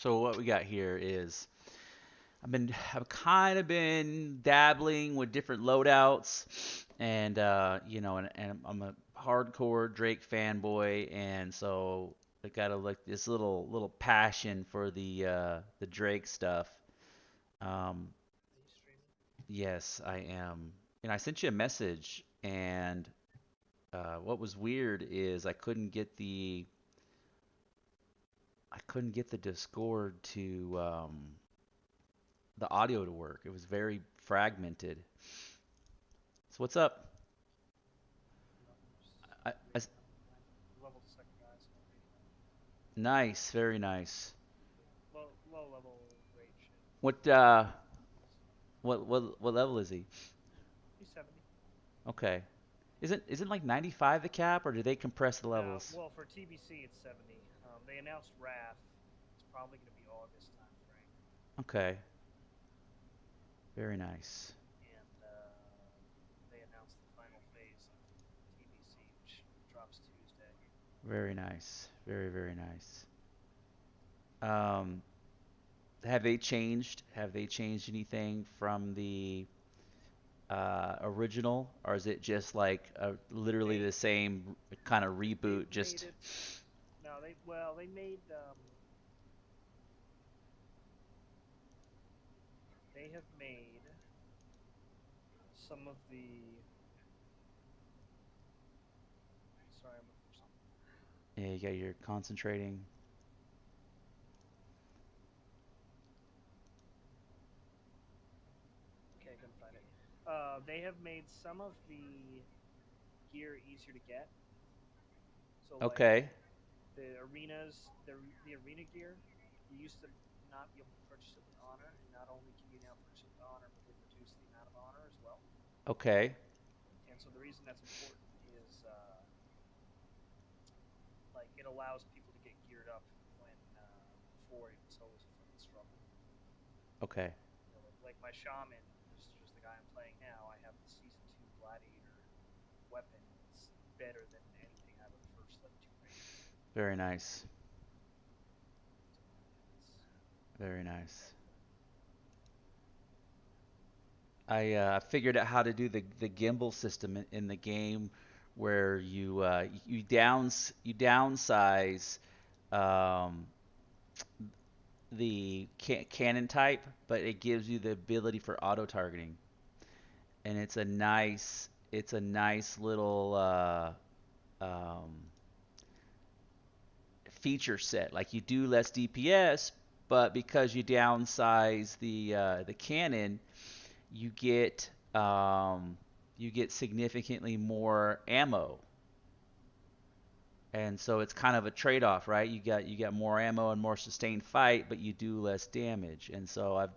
So what we got here is I've kind of been dabbling with different loadouts, and and I'm a hardcore Drake fanboy, and so I got like this little passion for the Drake stuff. Um, yes, I am. And I sent you a message, and what was weird is I couldn't get the Discord to the audio to work. It was very fragmented. So what's up? I Level second guys, nice, very nice. low level rate shit. What what level is he? He's 70. Okay. Isn't like 95 the cap, or do they compress the No, levels? well for TBC it's 70. They announced Wrath. It's probably going to be August time frame, Okay. Very nice. and they announced the final phase of TBC, which drops Tuesday. Very nice. Very nice. Um, have they changed anything from the original, or is it just like literally They the same kind of reboot? they've made Just it. No, they made they have made some of the. Sorry, I'm looking for something. yeah, you got your concentrating. Okay, I couldn't find it. They have made some of the gear easier to get. So like Okay. the arenas, the arena gear, you used to not be able to purchase it with honor, and not only can you now purchase it with honor, but they've reduced the amount of honor as well. Okay. And so the reason that's important is like it allows people to get geared up when before it was always a fucking struggle. Okay. You know, like my shaman, which is just the guy I'm playing now. I have the season 2 gladiator weapon. It's better than anything out of the first like 2 raids. Very nice. Very It's nice. thankful. I figured out how to do the gimbal system in the game, where you downsize um, the cannon type, but it gives you the ability for auto targeting, and it's a nice little um, feature set. Like you do less DPS, but because you downsize the cannon, you get you get significantly more ammo. And so it's kind of a trade-off, right? You got more ammo and more sustained fight, but you do less damage. And so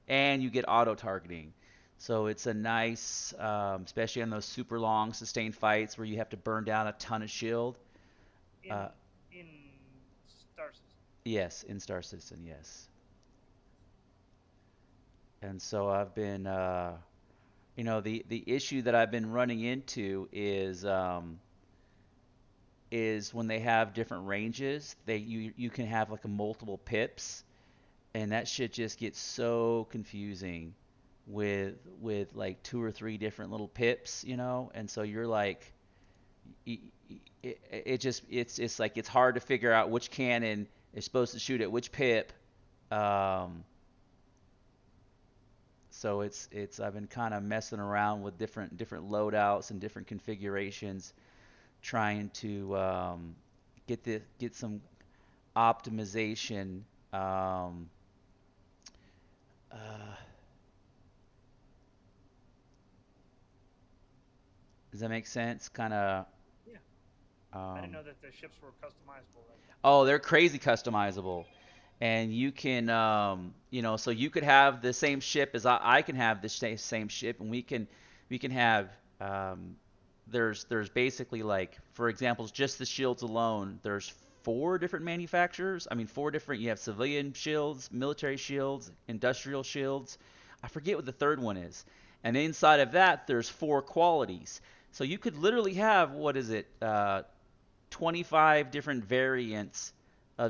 and you get auto targeting. So it's a nice, especially on those super long sustained fights where you have to burn down a ton of shield. Uh, In Star System. yes, in Star Citizen, yes. And so I've been, the issue that I've been running into is when they have different ranges, you can have like a multiple pips, and that shit just gets so confusing with like two or three different little pips. And so you're like, it's like it's hard to figure out which cannon is supposed to shoot at which pip. Um, so it's I've been kind of messing around with different loadouts and different configurations, trying to get some optimization. Um, uh, does that make sense? Kind of. Yeah, I didn't Um, know that the ships were customizable like that. oh, they're crazy customizable, and you can, so you could have the same ship as I can have the same ship, and we can have. Um, there's basically, like, for example, just the shields alone. There's four different manufacturers. I mean, four different. You have civilian shields, military shields, industrial shields. I forget what the third one is. And inside of that, there's four qualities. So you could literally have, what is it, 25 different variants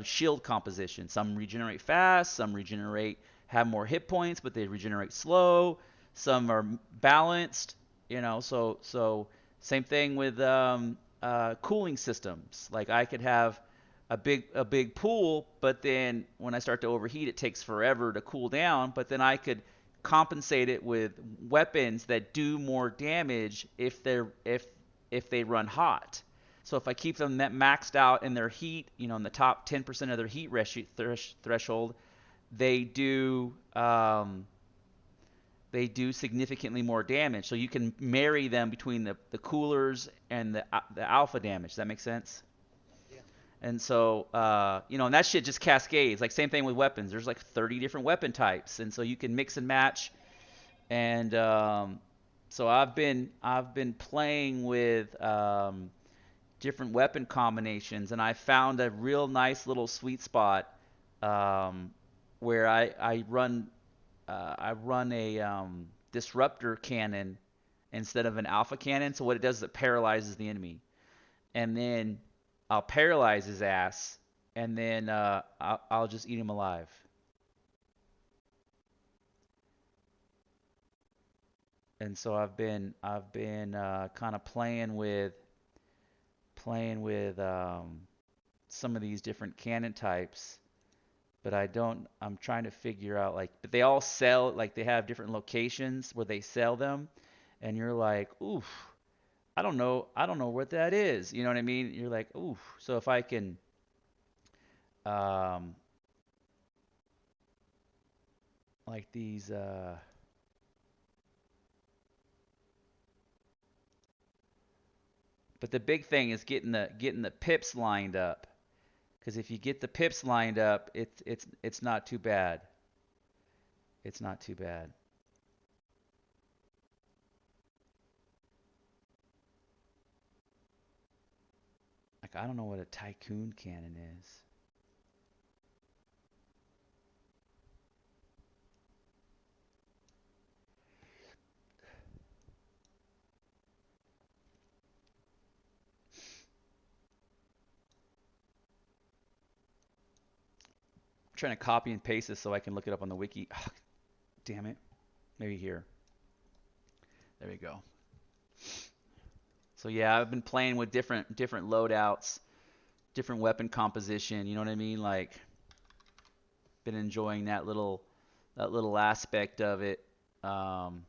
shield composition. Some regenerate fast, some regenerate have more hit points, but they regenerate slow. Some are balanced, So same thing with cooling systems. Like I could have a big pool, but then when I start to overheat, it takes forever to cool down. But then I could compensate it with weapons that do more damage if they run hot. So if I keep them maxed out in their heat, in the top 10% of their heat threshold, they do um, they do significantly more damage. So you can marry them between the coolers and the alpha damage. Does that make sense? Yeah. And so, and that shit just cascades. Like same thing with weapons. There's like 30 different weapon types, and so you can mix and match. And so I've been playing with different weapon combinations, and I found a real nice little sweet spot um, where I run a disruptor cannon instead of an alpha cannon. So what it does is it paralyzes the enemy, and then I'll paralyze his ass, and then I'll just eat him alive. And so I've been kind of playing with some of these different cannon types, but I'm trying to figure out like, but they all sell, like they have different locations where they sell them, and you're like, oof, I don't know what that is. You know what I mean? You're like, oof. So if I can, um, like these, but the big thing is getting the pips lined up. Because if you get the pips lined up, it's not too bad. It's not too bad. Like I don't know what a tycoon cannon is. I'm trying to copy and paste this so I can look it up on the wiki. Oh, damn it. Maybe here. There we go. So yeah, I've been playing with different loadouts, different weapon composition. You know what I mean? Like, been enjoying that little aspect of it. Um,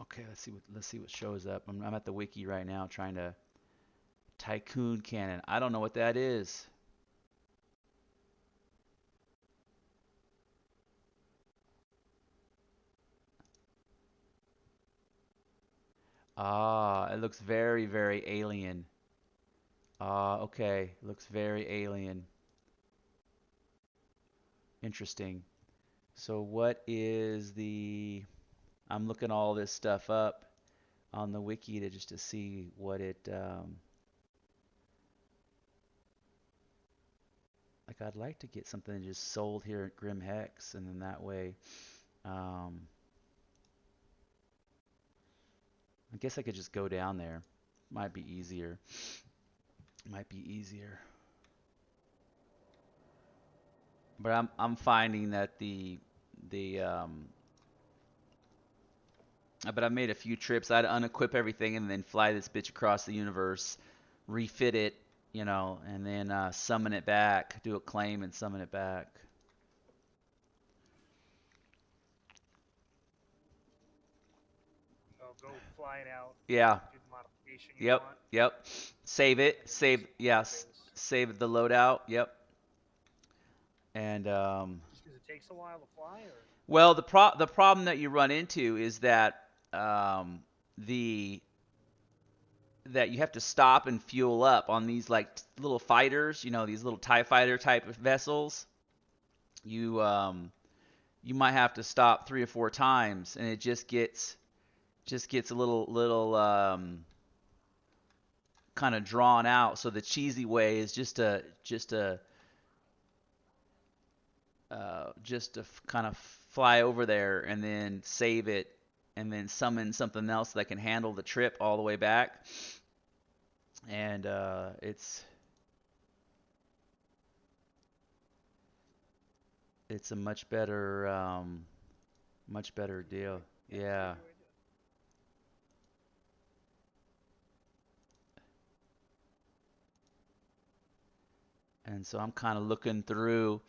okay, let's see what shows up. I'm at the wiki right now trying to tycoon cannon. I don't know what that is. Ah, it looks very, very alien. Ah, okay. Looks very alien. Interesting. So what is the I'm looking all this stuff up on the wiki to see what it like I'd like to get something just sold here at Grim Hex and then that way um I guess I could just go down there. Might be easier. Might be easier. But I'm finding that the but I made a few trips. I'd unequip everything and then fly this bitch across the universe, refit it, and then summon it back, do a claim and summon it back. So go fly it out, Yeah. do the modification you Yep. want, Yep. Save it. and then Save. just Yes. base. Save the loadout. Yep. And Just because it takes a while to fly, or well, the problem that you run into is that the that you have to stop and fuel up on these like little fighters, these little TIE fighter type of vessels. You you might have to stop 3 or 4 times, and it just gets a little kind of drawn out. So the cheesy way is just to kind of fly over there and then save it and then summon something else that can handle the trip all the way back. And it's a much better deal. Yeah, it's a Yeah. easy way to do it. And so I'm kind of looking through,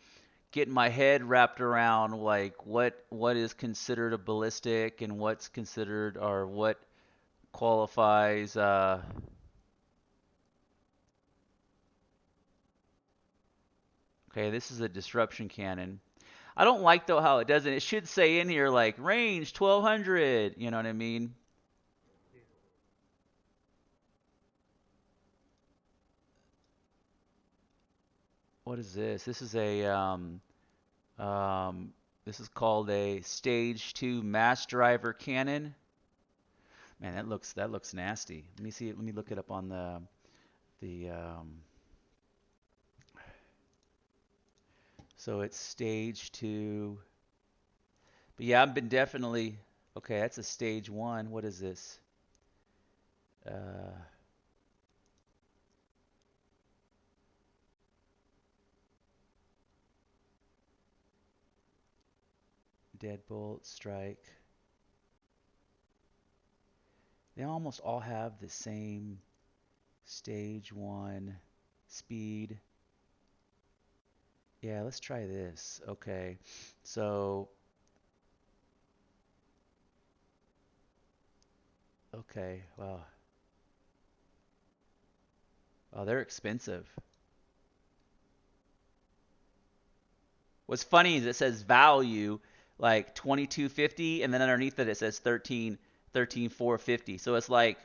getting my head wrapped around like what is considered a ballistic and what's considered or what qualifies. Okay, this is a disruption cannon. I don't like though how it does it. It should say in here like range 1200. You know what I mean? Yeah. What is this? Um, this is called a stage 2 mass driver cannon. Man, that looks nasty. Let me see. Let me look it up on the. So it's stage 2. But yeah, I've been definitely okay. That's a stage 1. What is this? Uh, Deadbolt strike. They almost all have the same stage 1 speed. Yeah, let's try this. Okay. So, okay. Well, oh, they're expensive. What's funny is it says value like 2250 and then underneath it it says 13 450. So it's like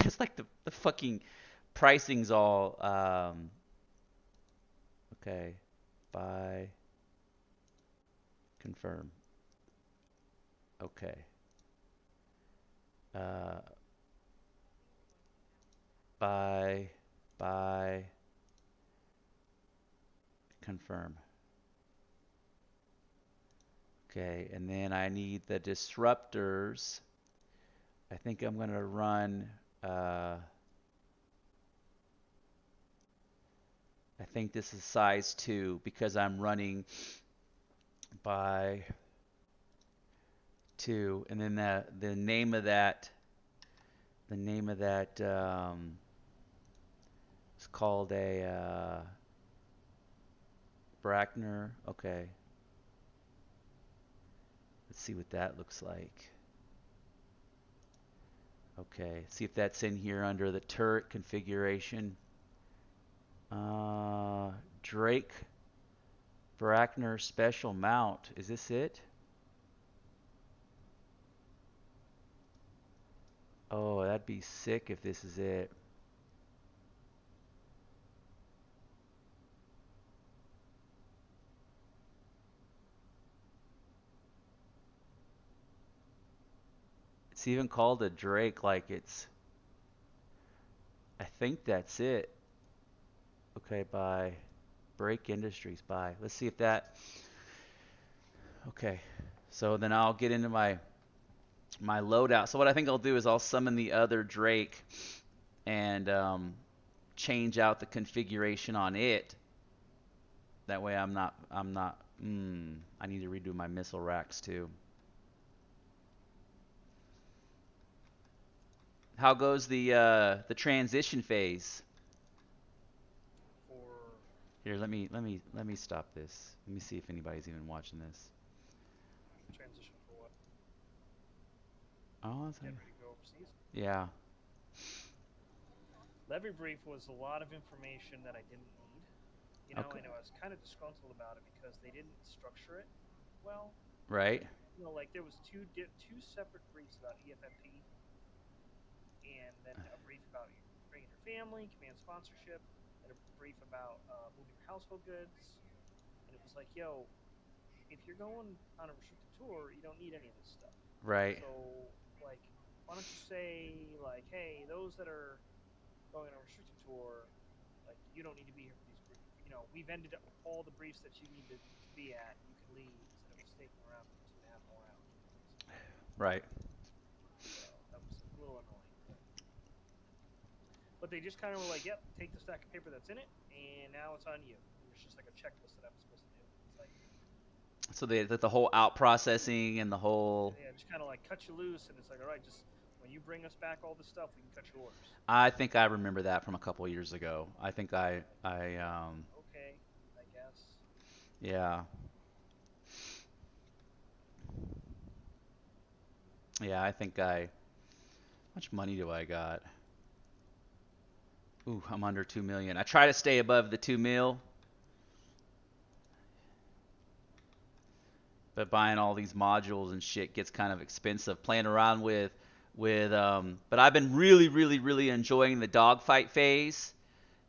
it's like the fucking pricing's all okay. Buy, confirm. Okay. Uh buy, buy, confirm. Okay, and then I need the disruptors. I think I'm gonna run I think this is size 2 because I'm running by 2, and then the name of that is called a Brackner. Okay, let's see what that looks like. Okay, see if that's in here under the turret configuration. Uh, Drake Brackner special mount. Is this it? Oh, that'd be sick if this is it. It's even called a Drake, like it's. I think that's it. Okay, by Break Industries. By. Let's see if that. Okay, so then I'll get into my loadout. So what I think I'll do is I'll summon the other Drake and change out the configuration on it. That way I'm not. I need to redo my missile racks too. How goes the transition phase? For Here, let me stop this. Let me see if anybody's even watching this. transition for what? Oh, Get ready to go overseas. yeah, Levy brief was a lot of information that I didn't need. okay, And I was kind of disgruntled about it because they didn't structure it well. right, Like there was two separate briefs about EFMP, and then a brief about bringing your family, command sponsorship, and a brief about moving your household goods. And it was like, yo, if you're going on a restricted tour, you don't need any of this stuff. right. So, like, why don't you say like, hey, those that are going on a restricted tour, like you don't need to be here for these briefs. You know, we've ended up all the briefs that you need to be at. You can leave instead of sticking around for 2.5 more hours. Right. So that was a little annoying. But they just kind of were like, yep, take the stack of paper that's in it, and now it's on you. And it's just like a checklist that I'm supposed to do. It's like, So the whole out processing and the whole. yeah, just kind of like cut you loose, and it's like, all right, just when you bring us back all this stuff, we can cut your orders. I think I remember that from a couple of years ago. I think Okay, I guess. yeah, yeah, I think I. How much money do I got? Ooh, I'm under 2 million. I try to stay above the 2 mil, but buying all these modules and shit gets kind of expensive. Playing around but I've been really, really, really enjoying the dogfight phase.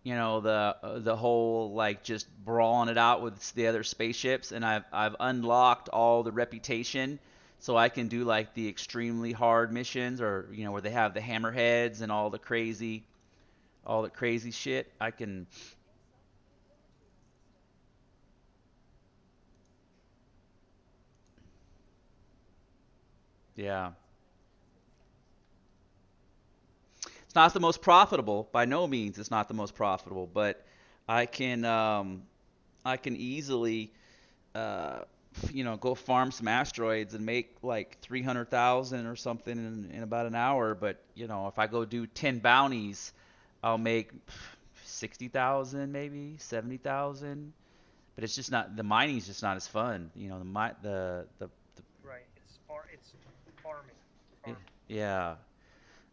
You know, the whole like just brawling it out with the other spaceships, and I've unlocked all the reputation, so I can do like the extremely hard missions, or where they have the hammerheads and all the crazy shit. I can. Yeah. It's not the most profitable, by no means. It's not the most profitable, but I can I can easily uh, go farm some asteroids and make like 300,000 or something in about an hour. But if I go do 10 bounties, I'll make 60,000, maybe 70,000. But it's just not the mining's just not as fun. The Right. It's farming. eh, Farming. yeah,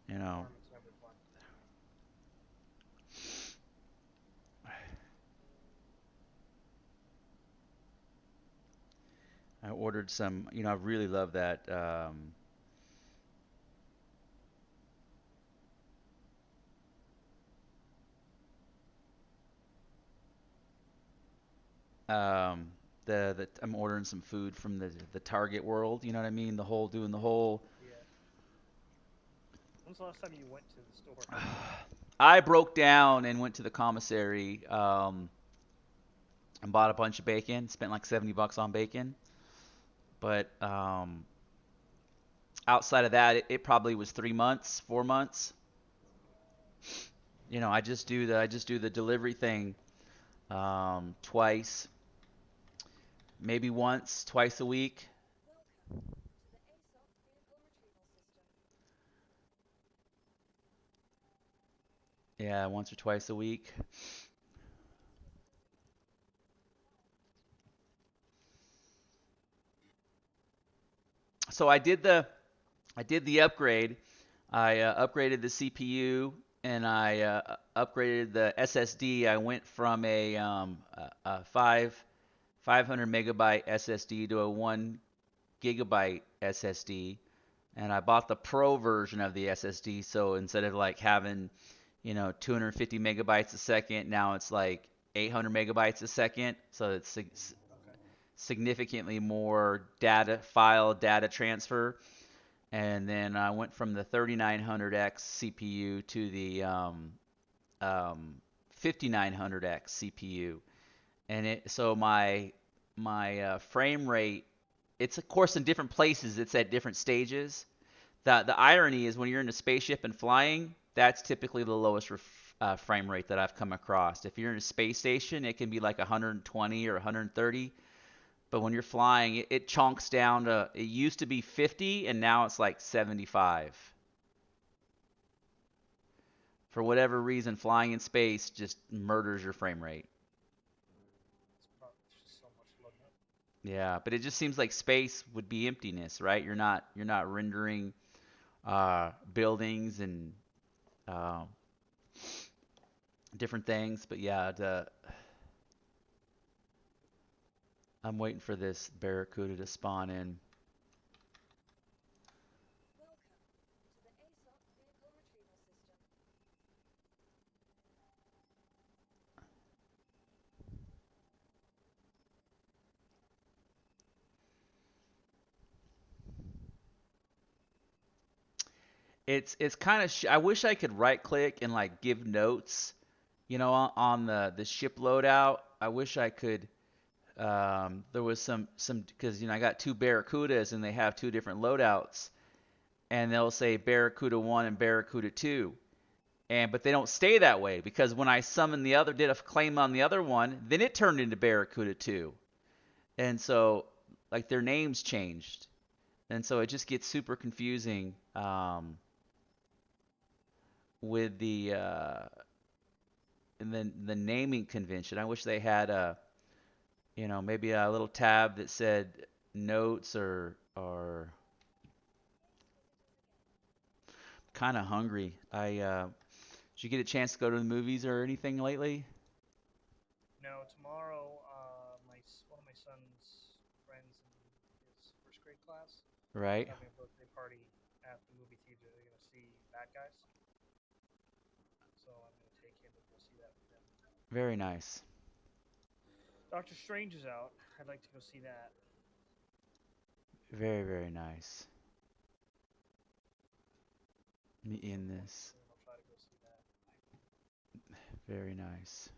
you know. Farming's never fun. I ordered some. I really love that. Um, I'm ordering some food from the Target world. You know what I mean? Doing the whole. Yeah. When's the last time you went to the store? I broke down and went to the commissary and bought a bunch of bacon. Spent like $70 on bacon, but outside of that, it probably was 3 months, 4 months. I just do the delivery thing twice, maybe once, twice a week. Yeah, once or twice a week. So I did the upgrade. I upgraded the CPU and I upgraded the SSD. I went from a 500 megabyte SSD to a 1 gigabyte SSD, and I bought the Pro version of the SSD. So instead of like having 250 megabytes a second, now it's like 800 megabytes a second. So it's Okay. significantly more data transfer. And then I went from the 3900X CPU to the 5900X CPU, and my frame rate. It's of course in different places. It's at different stages. The irony is when you're in a spaceship and flying, that's typically the lowest frame rate that I've come across. If you're in a space station, it can be like 120 or 130. But when you're flying, it chunks down to, it used to be 50 and now it's like 75. For whatever reason, flying in space just murders your frame rate. It's just so much loading up. Yeah, but it just seems like space would be emptiness, right? You're not rendering buildings and uh, different things. But yeah, I'm waiting for this Barracuda to spawn in. it's kind of I wish I could right click and like give notes, on the ship loadout. I wish I could. There was some because I got two Barracudas and they have two different loadouts, and they'll say Barracuda 1 and Barracuda 2. But they don't stay that way because when I summoned the other, did a claim on the other one, then it turned into Barracuda 2. And so like their names changed. And so it just gets super confusing with the naming convention. I wish they had maybe a little tab that said notes or kind of hungry. Did you get a chance to go to the movies or anything lately? No, tomorrow, one of my son's friends in his first grade class Right. is having a birthday party at the movie theater. They're gonna see Bad Guys, so I'm gonna take him to go see that with him. Very nice. Doctor Strange is out. I'd like to go see that. Very, very nice. Me At in some point this. soon, I'll try to go see that. Very nice.